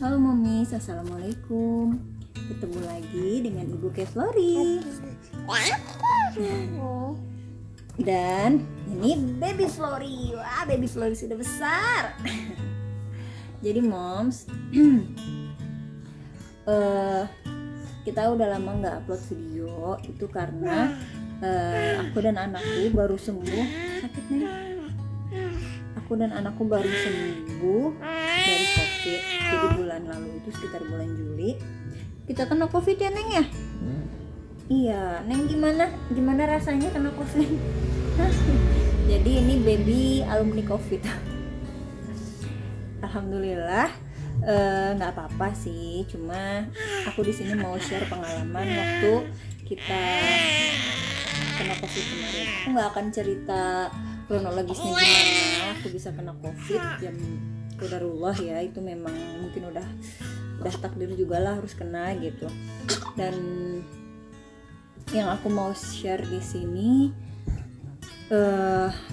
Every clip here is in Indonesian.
Halo Momis, Assalamualaikum. Ketemu lagi dengan Ibu Keflori. Dan ini Baby Flori. Wah, Baby Flori sudah besar. Jadi Moms, kita udah lama nggak upload video. Itu karena aku dan anakku baru sembuh. Sakit nih. Aku dan anakku baru sembuh dari COVID. Jadi bulan lalu itu sekitar bulan Juli kita kena COVID ya Neng ya? Iya, Neng gimana rasanya kena COVID? Jadi ini baby alumni COVID. Alhamdulillah nggak apa-apa sih, cuma aku di sini mau share pengalaman waktu kita kena COVID kemarin. Aku nggak akan cerita kronologisnya gimana aku bisa kena COVID, yang qadarullah ya, itu memang mungkin udah takdir juga lah harus kena gitu. Dan yang aku mau share di sini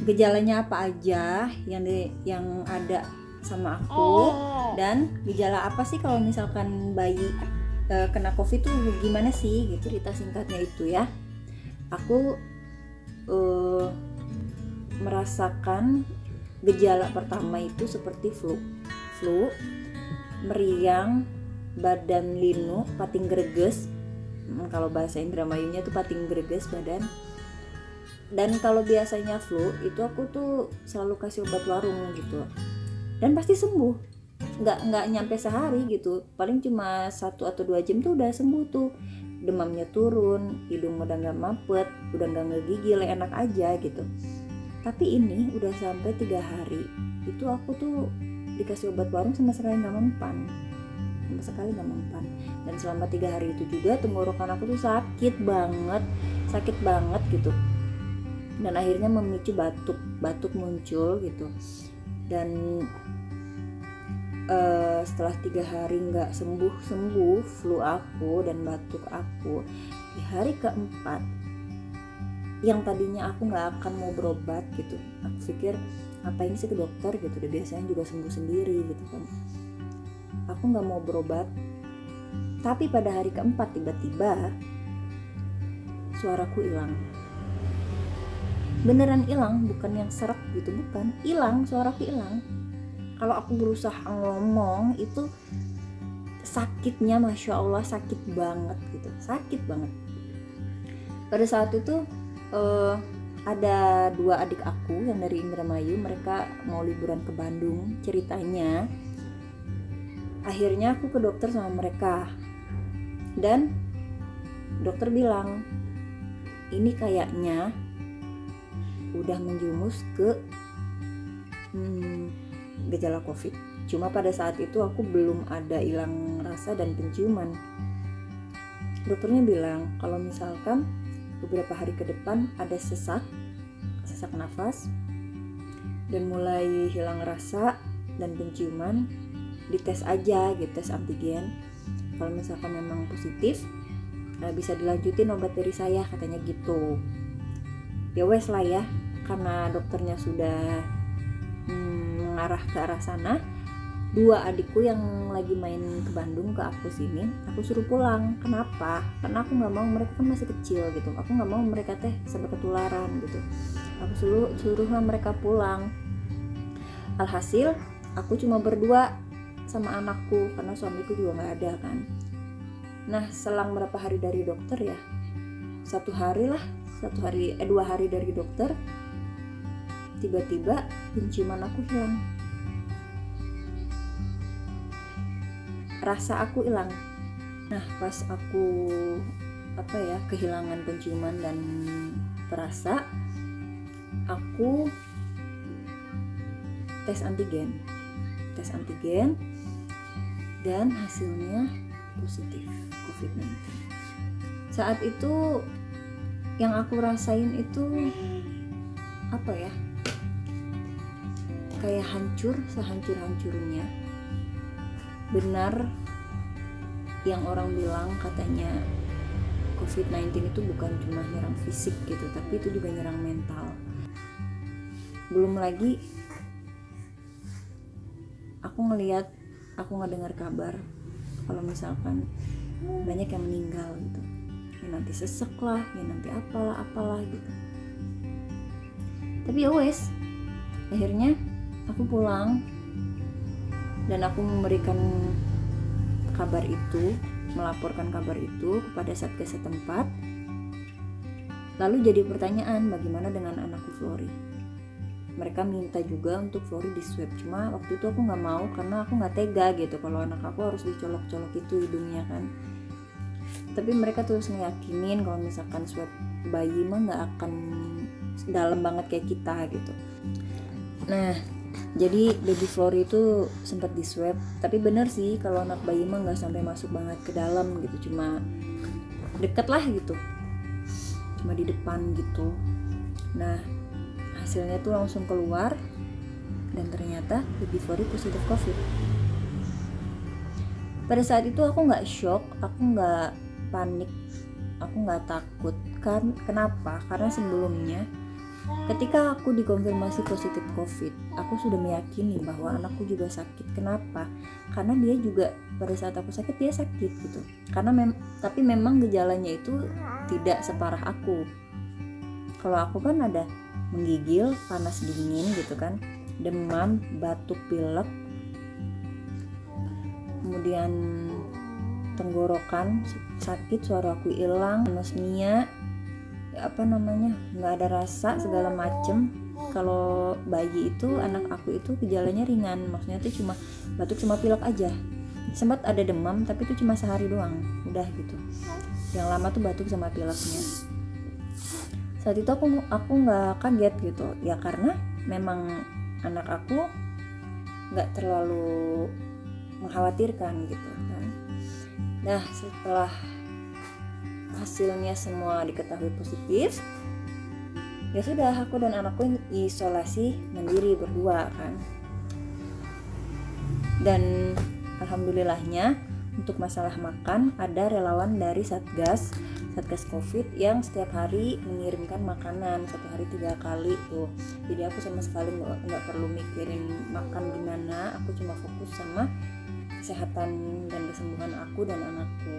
gejalanya apa aja yang ada sama aku, dan gejala apa sih kalau misalkan bayi kena COVID tuh gimana sih gitu, cerita singkatnya itu ya. Aku merasakan gejala pertama itu seperti flu, meriang, badan linu, pating greges. Kalau bahasa Indramayunya tuh pating greges badan. Dan kalau biasanya flu itu aku tuh selalu kasih obat warung gitu, dan pasti sembuh. Nggak nyampe sehari gitu, paling cuma 1 atau 2 jam tuh udah sembuh tuh. Demamnya turun, hidung udah nggak mampet, udah nggak ngegigil, enak aja gitu. Tapi ini udah sampai 3 hari itu aku tuh dikasih obat warung sama sekali nggak mempan. Dan selama 3 hari itu juga tenggorokan aku tuh sakit banget gitu. Dan akhirnya memicu batuk muncul gitu. Dan setelah 3 hari nggak sembuh flu aku dan batuk aku, di hari keempat yang tadinya aku nggak akan mau berobat gitu, aku pikir ngapain sih ke dokter gitu, udah biasanya juga sembuh sendiri gitu kan, aku nggak mau berobat. Tapi pada hari keempat tiba-tiba suaraku hilang, beneran hilang, bukan yang serak gitu, bukan, hilang, suaraku hilang. Kalau aku berusaha ngomong itu sakitnya masya Allah sakit banget gitu, sakit banget. Pada saat itu ada 2 adik aku yang dari Indramayu, mereka mau liburan ke Bandung ceritanya. Akhirnya aku ke dokter sama mereka, dan dokter bilang ini kayaknya udah menjumus ke gejala COVID. Cuma pada saat itu aku belum ada hilang rasa dan penciuman. Dokternya bilang kalau misalkan beberapa hari ke depan ada sesak nafas dan mulai hilang rasa dan penciuman, dites aja gitu, tes antigen. Kalau misalkan memang positif, bisa dilanjutin obat dari saya, katanya gitu. Ya wes lah ya, karena dokternya sudah mengarah ke arah sana. 2 adikku yang lagi main ke Bandung ke aku sini, aku suruh pulang. Kenapa? Karena aku nggak mau, mereka kan masih kecil gitu, aku nggak mau mereka sampai ketularan gitu. Aku suruhlah mereka pulang. Alhasil aku cuma berdua sama anakku karena suamiku juga nggak ada kan. Nah selang berapa hari dari dokter ya, 2 hari dari dokter, tiba-tiba penciuman aku hilang, rasa aku hilang. Nah pas aku kehilangan penciuman dan perasa, aku tes antigen dan hasilnya positif COVID-19. Saat itu yang aku rasain itu kayak hancur, sehancur-hancurnya. Benar yang orang bilang katanya COVID-19 itu bukan cuma nyerang fisik gitu, tapi itu juga nyerang mental. Belum lagi aku ngelihat aku nggak dengar kabar kalau misalkan banyak yang meninggal gitu, ya nanti sesek lah, ya nanti apalah gitu. Tapi ya wes, akhirnya aku pulang dan aku memberikan kabar itu, melaporkan kabar itu kepada satgas setempat. Lalu jadi pertanyaan, bagaimana dengan anakku Flori? Mereka minta juga untuk Flori di swab, cuma waktu itu aku nggak mau karena aku nggak tega gitu kalau anak aku harus dicolok-colok itu hidungnya kan. Tapi mereka terus ngeyakinin kalau misalkan swab bayi mah nggak akan dalam banget kayak kita gitu. Nah, jadi baby Flori itu sempat di swab, tapi bener sih kalau anak bayi mah nggak sampai masuk banget ke dalam gitu, cuma deket lah gitu, cuma di depan gitu. Nah, hasilnya tuh langsung keluar dan ternyata baby Flori positif COVID. Pada saat itu aku nggak shock, aku nggak panik, aku nggak takut kan. Kenapa? Karena sebelumnya ketika aku dikonfirmasi positif COVID, aku sudah meyakini bahwa anakku juga sakit. Kenapa? Karena dia juga pada saat aku sakit dia sakit gitu. Karena tapi memang gejalanya itu tidak separah aku. Kalau aku kan ada menggigil, panas dingin gitu kan, demam, batuk, pilek, kemudian tenggorokan sakit, suara aku hilang, anosmia, nggak ada rasa segala macem. Kalau bayi itu, anak aku itu gejalanya ringan, maksudnya itu cuma batuk sama pilek aja. Sempat ada demam tapi itu cuma sehari doang, udah gitu. Yang lama tuh batuk sama pileknya. Saat itu aku nggak kaget gitu ya, karena memang anak aku nggak terlalu mengkhawatirkan gitu kan. Nah, setelah hasilnya semua diketahui positif, ya sudah, aku dan anakku isolasi mandiri berdua kan. Dan alhamdulillahnya untuk masalah makan ada relawan dari Satgas COVID yang setiap hari mengirimkan makanan, satu hari 3 kali tuh. Jadi aku sama sekali nggak perlu mikirin makan gimana, aku cuma fokus sama kesehatan dan kesembuhan aku dan anakku.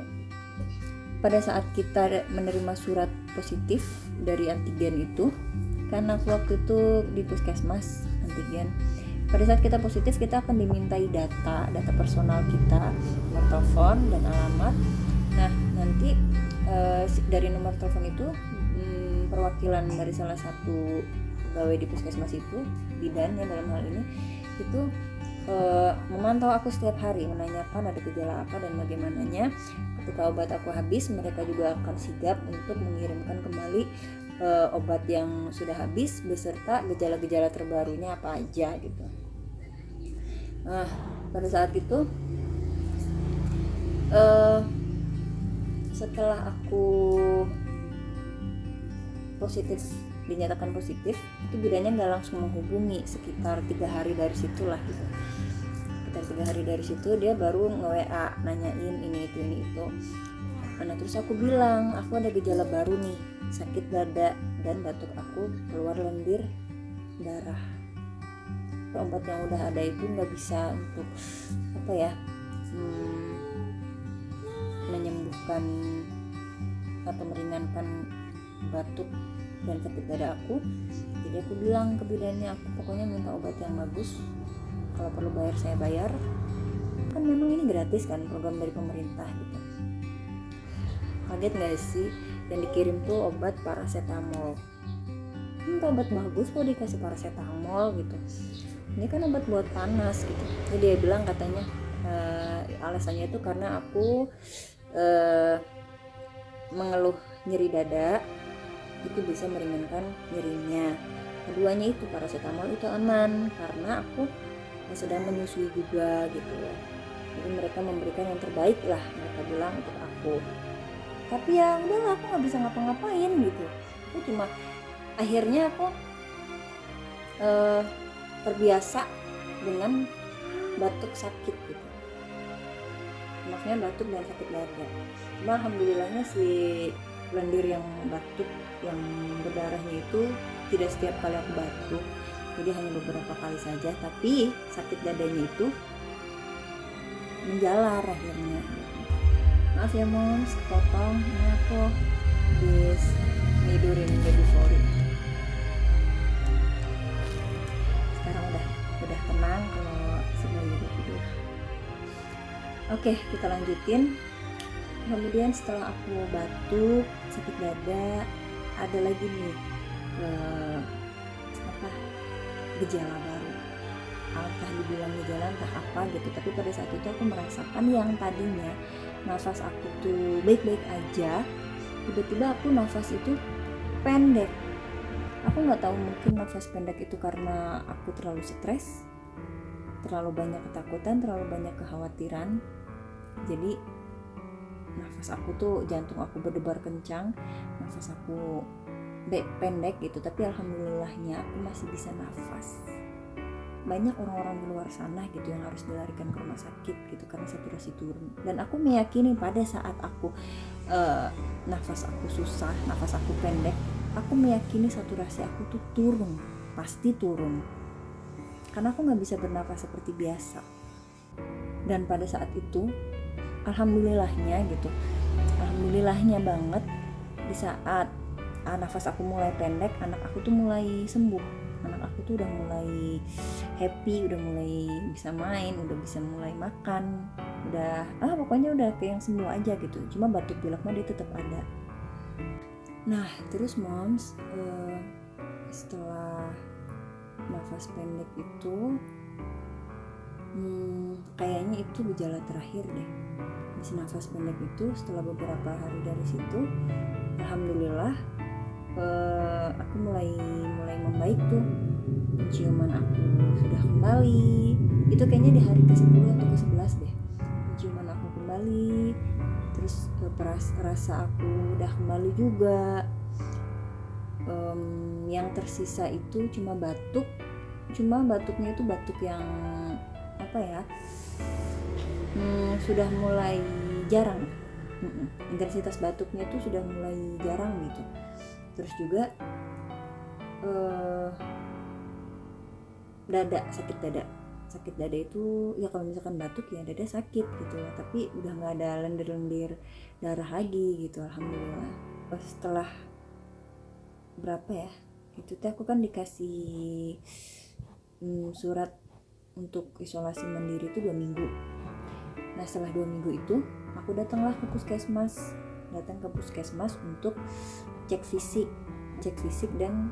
Pada saat kita menerima surat positif dari antigen itu, karena aku waktu itu di puskesmas antigen, pada saat kita positif kita akan dimintai data personal kita, nomor telepon dan alamat. Nah, nanti dari nomor telepon itu perwakilan dari salah satu pegawai di puskesmas itu, bidannya dalam hal ini, itu memantau aku setiap hari, menanyakan ada gejala apa dan bagaimananya. Ketika obat aku habis, mereka juga akan sigap untuk mengirimkan kembali obat yang sudah habis beserta gejala-gejala terbarunya apa aja gitu. Nah, pada saat itu setelah aku dinyatakan positif, itu bidannya nggak langsung menghubungi, sekitar 3 hari dari situlah gitu. Sekitar 3 hari dari situ dia baru nge-WA nanyain ini itu. Nah, terus aku bilang aku ada gejala baru nih, sakit dada dan batuk aku keluar lendir darah. Obat yang udah ada itu nggak bisa untuk menyembuhkan atau meringankan batuk dan sakit dada aku. Jadi aku bilang ke bidannya, aku pokoknya minta obat yang bagus, kalau perlu bayar saya bayar, kan memang ini gratis kan, program dari pemerintah gitu. Kaget gak sih, yang dikirim tuh obat paracetamol. Minta obat bagus kok dikasih paracetamol gitu, ini kan obat buat panas gitu. Jadi dia bilang katanya alasannya itu karena aku mengeluh nyeri dada, itu bisa meringankan nyerinya. Keduanya itu paracetamol itu aman karena aku sedang menyusui juga gitu ya. Jadi mereka memberikan yang terbaik lah, mereka bilang untuk aku. Tapi ya udahlah, aku nggak bisa ngapa-ngapain gitu. Aku cuma akhirnya aku terbiasa dengan batuk sakit gitu. Maksudnya batuk dan sakit dada. Cuma alhamdulillahnya si lendir yang batuk yang berdarahnya itu tidak setiap kali aku batuk, jadi hanya beberapa kali saja. Tapi sakit dadanya itu menjalar akhirnya. Maaf ya moms, kepotong, ini aku habis tidurin baby Fori. Sekarang udah tenang kalau semuanya udah tidur. Oke, kita lanjutin. Kemudian setelah aku batuk, sakit dada, ada lagi nih gejala baru. Entah dibilang gejala entah apa gitu, tapi pada saat itu aku merasakan yang tadinya nafas aku tuh baik-baik aja, tiba-tiba aku nafas itu pendek. Aku nggak tahu, mungkin nafas pendek itu karena aku terlalu stres, terlalu banyak ketakutan, terlalu banyak kekhawatiran. Jadi nafas aku tuh, jantung aku berdebar kencang, nafas aku pendek gitu, tapi alhamdulillahnya aku masih bisa nafas. Banyak orang-orang di luar sana gitu yang harus dilarikan ke rumah sakit gitu karena saturasi turun. Dan aku meyakini pada saat aku nafas aku susah, nafas aku pendek, aku meyakini saturasi aku tuh turun, pasti turun. Karena aku nggak bisa bernafas seperti biasa. Dan pada saat itu, alhamdulillahnya banget, di saat nafas aku mulai pendek, anak aku tuh mulai sembuh. Anak aku tuh udah mulai happy, udah mulai bisa main, udah bisa mulai makan, udah pokoknya udah kayak yang sembuh aja gitu. Cuma batuk pilek mah dia tetap ada. Nah terus moms, setelah nafas pendek itu kayaknya itu gejala terakhir deh. Di nafas pendek itu setelah beberapa hari dari situ, alhamdulillah aku mulai membaik tuh. Penciuman aku sudah kembali. Itu kayaknya di hari ke-10 atau ke-11 deh. Penciuman aku kembali. Terus rasa aku udah kembali juga. Yang tersisa itu cuma batuk. Cuma batuknya itu batuk yang sudah mulai jarang. Intensitas batuknya itu sudah mulai jarang gitu. Terus juga sakit dada itu ya, kalau misalkan batuk ya dada sakit gitu ya, tapi udah nggak ada lendir-lendir darah lagi gitu, alhamdulillah. Setelah berapa ya itu teh aku kan dikasih surat untuk isolasi mandiri itu 2 minggu. Nah setelah 2 minggu itu aku datang ke puskesmas untuk cek fisik dan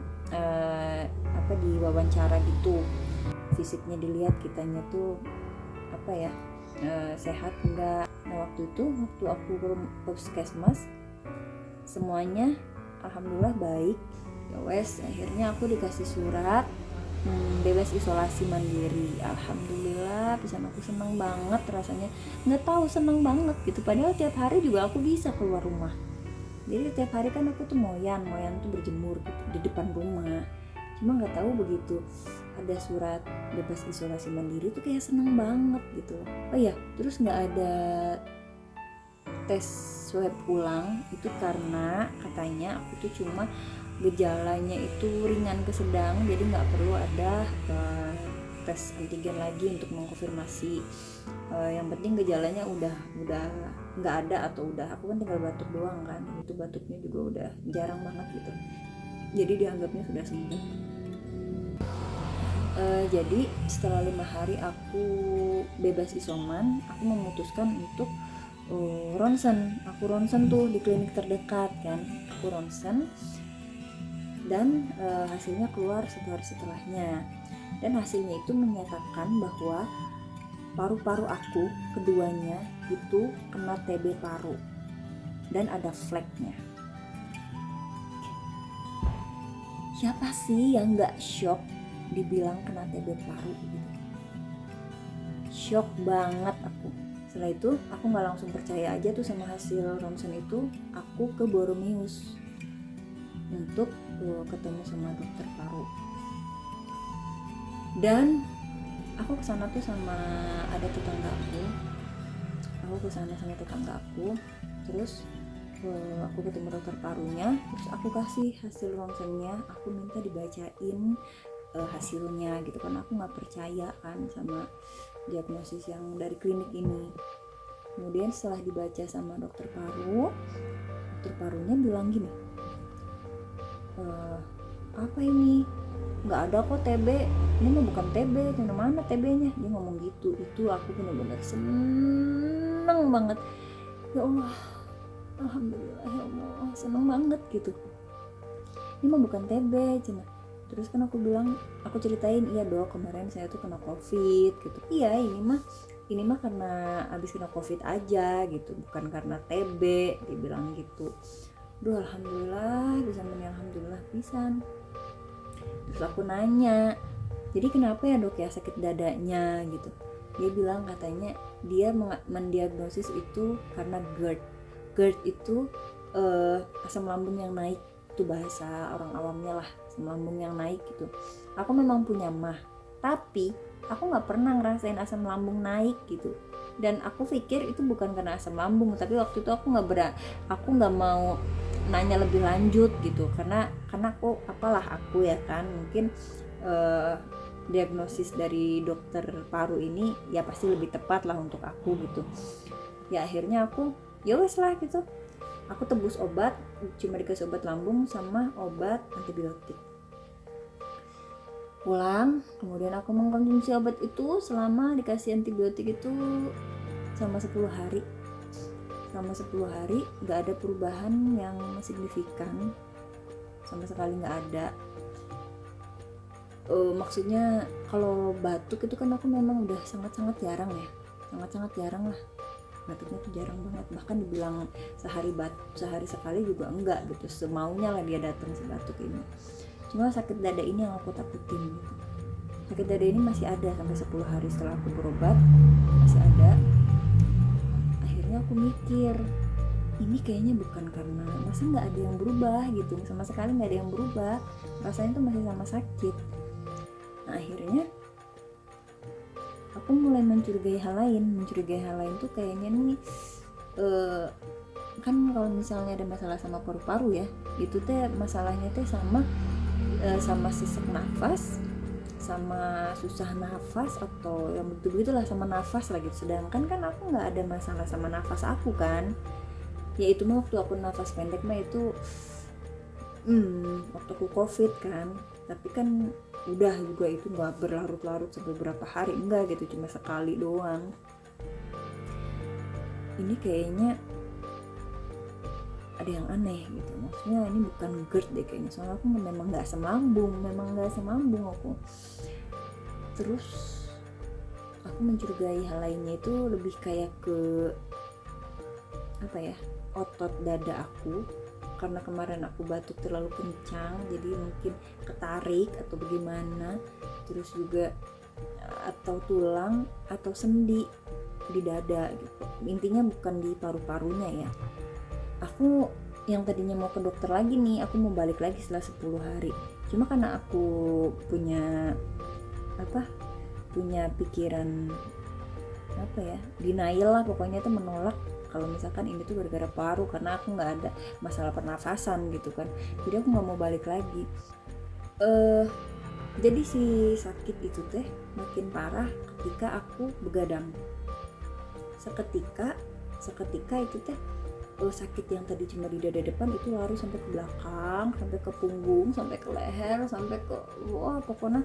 diwawancara gitu. Fisiknya dilihat kitanya tuh sehat enggak. Nah waktu aku ke puskesmas semuanya alhamdulillah baik. Ya wes, akhirnya aku dikasih surat bebas isolasi mandiri. Alhamdulillah, pisan aku seneng banget rasanya. Nggak tahu seneng banget gitu, padahal tiap hari juga aku bisa keluar rumah. Jadi tiap hari kan aku tuh moyan tuh berjemur gitu di depan rumah. Cuma nggak tahu begitu ada surat bebas isolasi mandiri tuh kayak seneng banget gitu. Oh iya, terus nggak ada tes swab ulang itu karena katanya aku tuh cuma gejalanya itu ringan ke sedang, jadi nggak perlu ada tes antigen lagi untuk mengkonfirmasi. Yang penting gejalanya udah nggak ada atau udah, aku kan tinggal batuk doang kan, itu batuknya juga udah jarang banget gitu, jadi dianggapnya sudah sembuh. Jadi setelah 5 hari aku bebas isoman, aku memutuskan untuk ronsen. Aku ronsen tuh di klinik terdekat kan, aku ronsen dan hasilnya keluar 1 hari setelahnya, dan hasilnya itu menyatakan bahwa paru-paru aku keduanya itu kena TB paru dan ada fleknya. Siapa sih yang nggak shock dibilang kena TB paru gitu? Shock banget aku. Setelah itu aku nggak langsung percaya aja tuh sama hasil ronsen itu. Aku ke Boromeus untuk ketemu sama dokter paru, dan aku kesana tuh sama ada tetanggaku. Terus aku ketemu dokter parunya, terus aku kasih hasil ronsennya, aku minta dibacain hasilnya gitu kan. Aku nggak percaya kan sama diagnosis yang dari klinik ini. Kemudian setelah dibaca sama dokter parunya bilang gini, apa ini, nggak ada kok TB, ini mah bukan TB, yang mana TB-nya, dia ngomong gitu. Itu aku benar-benar seneng banget, ya Allah, alhamdulillah ya Allah, seneng banget gitu, ini mah bukan TB cina. Terus kan aku bilang, aku ceritain, iya dok kemarin saya tuh kena COVID gitu. Iya ini mah karena abis kena COVID aja gitu, bukan karena TB, dia bilang gitu. Duh alhamdulillah pisan. Terus aku nanya, jadi kenapa ya dok ya sakit dadanya gitu. Dia bilang katanya dia mendiagnosis itu karena GERD. GERD itu asam lambung yang naik, itu bahasa orang awamnya lah, asam lambung yang naik gitu. Aku memang punya mah, tapi aku nggak pernah ngerasain asam lambung naik gitu. Dan aku pikir itu bukan karena asam lambung, tapi waktu itu aku nggak mau nanya lebih lanjut gitu, karena aku ya kan mungkin diagnosis dari dokter paru ini ya pasti lebih tepat lah untuk aku gitu. Ya akhirnya aku ya wes lah gitu, aku tebus obat, cuma dikasih obat lambung sama obat antibiotik. Pulang, kemudian aku mengkonsumsi obat itu selama dikasih antibiotik itu selama 10 hari. Selama 10 hari gak ada perubahan yang signifikan, sama sekali gak ada. Maksudnya kalau batuk itu kan aku memang udah sangat-sangat jarang ya, sangat-sangat jarang lah, batuknya tuh jarang banget, bahkan dibilang sehari sekali juga enggak gitu, semaunya lah dia datang si batuk ini. Cuma sakit dada ini yang aku takutin gitu. Sakit dada ini masih ada sampai 10 hari setelah aku berobat, masih ada. Akhirnya aku mikir, ini kayaknya bukan karena, masa nggak ada yang berubah gitu, sama sekali nggak ada yang berubah, rasanya tuh masih sama sakit. Nah akhirnya aku mulai mencurigai hal lain tuh kayaknya nih kan kalau misalnya ada masalah sama paru-paru ya, itu teh masalahnya teh sama sesak nafas, sama susah nafas, atau yang begitu-begitulah, sama nafas lagi. Sedangkan kan aku nggak ada masalah sama nafas aku kan, ya itu mah waktu aku nafas pendek mah itu waktu aku COVID kan. Tapi kan udah juga itu nggak berlarut-larut sampai berapa hari, enggak gitu, cuma sekali doang. Ini kayaknya ada yang aneh gitu, maksudnya ini bukan GERD deh kayaknya, soalnya aku memang nggak asam lambung aku. Terus aku mencurigai hal lainnya itu lebih kayak ke apa ya, otot dada aku, karena kemarin aku batuk terlalu kencang jadi mungkin ketarik atau bagaimana. Terus juga atau tulang atau sendi di dada gitu, intinya bukan di paru-parunya ya. Aku yang tadinya mau ke dokter lagi nih, aku mau balik lagi setelah 10 hari. Cuma karena aku punya pikiran denial lah, pokoknya itu menolak kalau misalkan ini tuh gara-gara paru, karena aku nggak ada masalah pernafasan gitu kan, jadi aku nggak mau balik lagi. Jadi si sakit itu teh makin parah ketika aku begadang. Seketika itu teh sakit yang tadi cuma di dada depan itu lari sampai ke belakang, sampai ke punggung, sampai ke leher, sampai ke pokoknya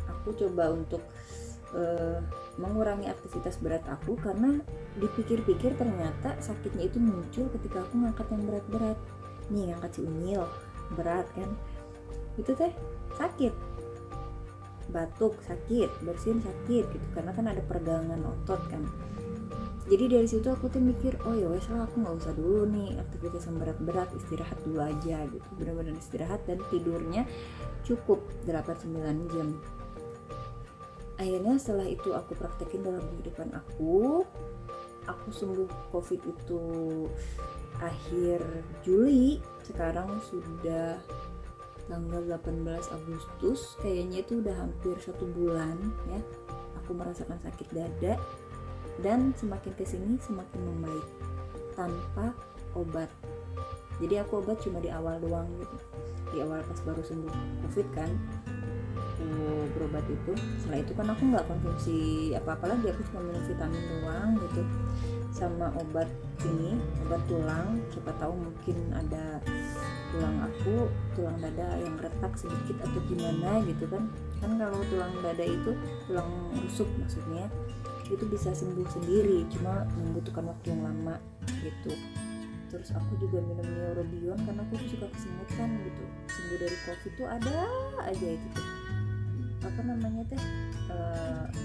aku coba untuk mengurangi aktivitas berat aku, karena dipikir-pikir ternyata sakitnya itu muncul ketika aku ngangkat yang berat-berat. Nih ngangkat si unyil berat kan, itu teh sakit, batuk sakit, bersin sakit gitu, karena kan ada peregangan otot kan. Jadi dari situ aku tuh mikir, oh ya wes lah, aku nggak usah dulu nih aktivitas yang berat-berat, istirahat dulu aja gitu, benar-benar istirahat dan tidurnya cukup 8-9 jam. Akhirnya setelah itu aku praktekin dalam kehidupan aku sembuh COVID itu akhir Juli, sekarang sudah tanggal 18 Agustus, kayaknya itu udah hampir 1 bulan ya aku merasakan sakit dada. Dan semakin kesini semakin membaik tanpa obat. Jadi aku obat cuma di awal doang gitu, di awal pas baru sembuh COVID kan. aku berobat itu, setelah itu kan aku nggak konsumsi apa-apa lagi, aku cuma minum vitamin doang gitu, sama obat tulang, siapa tahu mungkin ada tulang dada yang retak sedikit atau gimana gitu kan kalau tulang dada itu tulang rusuk maksudnya, itu bisa sembuh sendiri, cuma membutuhkan waktu yang lama gitu. Terus aku juga minum Neurobion karena aku tuh suka kesemutan gitu, sembuh dari COVID tuh ada aja itu tuh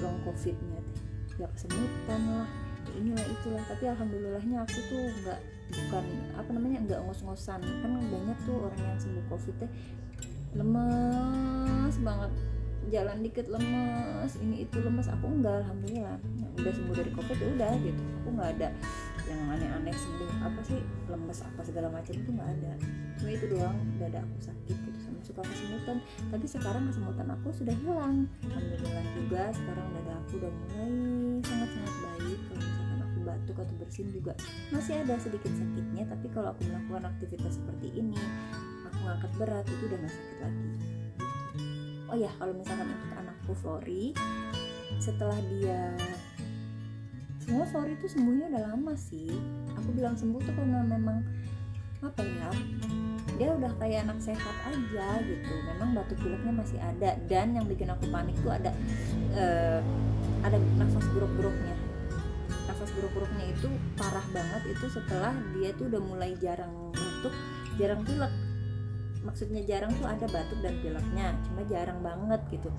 long COVID-nya teh, ya kesemutan lah, inilah itulah. Tapi alhamdulillahnya aku tuh nggak ngos-ngosan, kan banyak tuh orang yang sembuh COVID teh lemes banget, jalan dikit lemes, ini itu lemes. Aku enggak, alhamdulillah udah sembuh dari COVID ya udah gitu, aku nggak ada yang aneh-aneh sembuh lemes apa segala macam, itu nggak ada. Cuma itu doang, dada aku sakit gitu sama suka kesemutan. Tapi sekarang kesemutan aku sudah hilang, alhamdulillah juga. Sekarang dada aku udah mulai sangat-sangat baik. Kalau misalkan aku batuk atau bersin juga masih ada sedikit sakitnya, tapi kalau aku melakukan aktivitas seperti ini, aku ngangkat berat, itu udah nggak sakit lagi. Oh ya, kalau misalkan untuk anakku Flori, setelah dia Flori itu sembuhnya udah lama sih. Aku bilang sembuh tuh karena memang dia udah kayak anak sehat aja gitu. Memang batuk pileknya masih ada, dan yang bikin aku panik tuh ada nafas buruk-buruknya. Nafas buruk-buruknya itu parah banget, itu setelah dia tuh udah mulai jarang batuk, jarang pilek. Maksudnya jarang tuh ada batuk dan pileknya, cuma jarang banget gitu.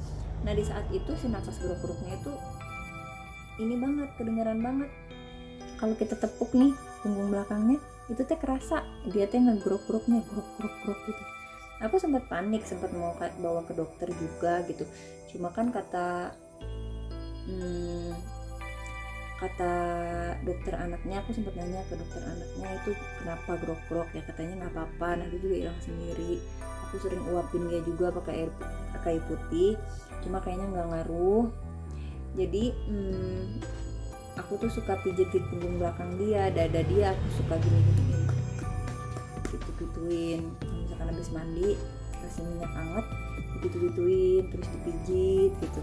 Nah di saat itu si nafas buruk-buruknya itu ini banget, kedengaran banget. Kalau kita tepuk nih punggung belakangnya, itu teh kerasa dia teh ngegrok-groknya, grok gitu. Aku sempat panik, sempat mau bawa ke dokter juga gitu. Cuma kan kata dokter anaknya, aku sempat nanya ke dokter anaknya itu kenapa grok-grok, ya katanya nggak apa-apa, nanti juga hilang sendiri. Aku sering uapin dia juga pakai air putih, cuma kayaknya nggak ngaruh. Jadi aku tuh suka pijetin punggung belakang dia, dada dia, aku suka gini-giniin, gitu-gituin. Misalkan habis mandi kasih minyak hangat, gitu-gituin, terus dipijit gitu.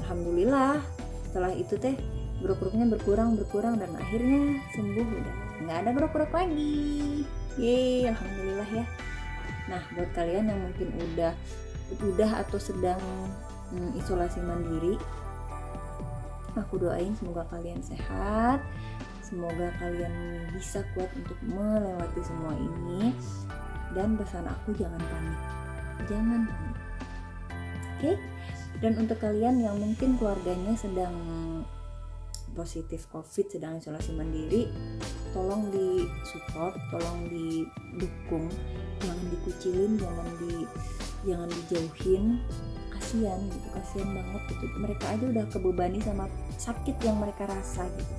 Alhamdulillah setelah itu teh grok-groknya berkurang dan akhirnya sembuh, udah nggak ada grok-grok lagi. Yeay, alhamdulillah ya. Nah buat kalian yang mungkin udah atau sedang isolasi mandiri, aku doain semoga kalian sehat, semoga kalian bisa kuat untuk melewati semua ini. Dan pesan aku, jangan panik. Oke? Dan untuk kalian yang mungkin keluarganya sedang positif COVID, sedang isolasi mandiri, tolong di-support, tolong didukung, jangan dikucilin, jangan dijauhin. Kasihan banget gitu, mereka aja udah kebebani sama sakit yang mereka rasa gitu,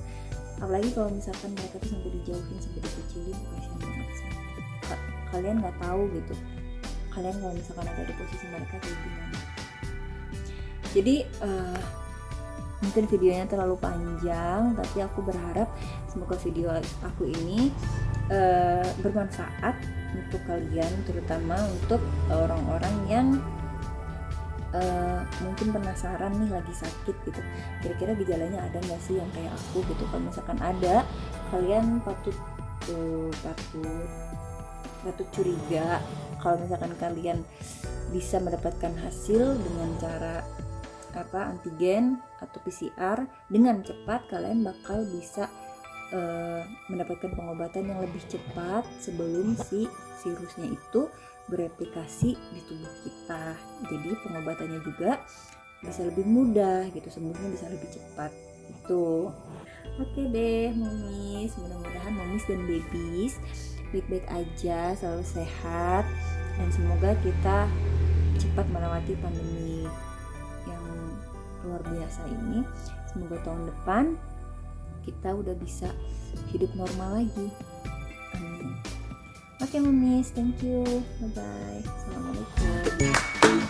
apalagi kalau misalkan mereka tuh sampai dijauhin, sampai dikucilin, kasihan banget sih. Kalian nggak tahu gitu, kalian kalau misalkan ada di posisi mereka kayak gimana. Jadi mungkin videonya terlalu panjang, tapi aku berharap semoga video aku ini bermanfaat untuk kalian, terutama untuk orang-orang yang mungkin penasaran nih lagi sakit gitu, kira-kira gejalanya ada nggak sih yang kayak aku gitu. Kalau misalkan ada, kalian patut curiga. Kalau misalkan kalian bisa mendapatkan hasil dengan cara antigen atau PCR dengan cepat, kalian bakal bisa mendapatkan pengobatan yang lebih cepat sebelum si virusnya itu bereplikasi di tubuh kita. Jadi pengobatannya juga bisa lebih mudah gitu, sembuhnya bisa lebih cepat gitu. Oke deh momis, mudah-mudahan momis dan babies baik-baik aja, selalu sehat, dan semoga kita cepat melewati pandemi yang luar biasa ini. Semoga tahun depan kita udah bisa hidup normal lagi. Amin. Oke momis, thank you, bye bye, assalamualaikum.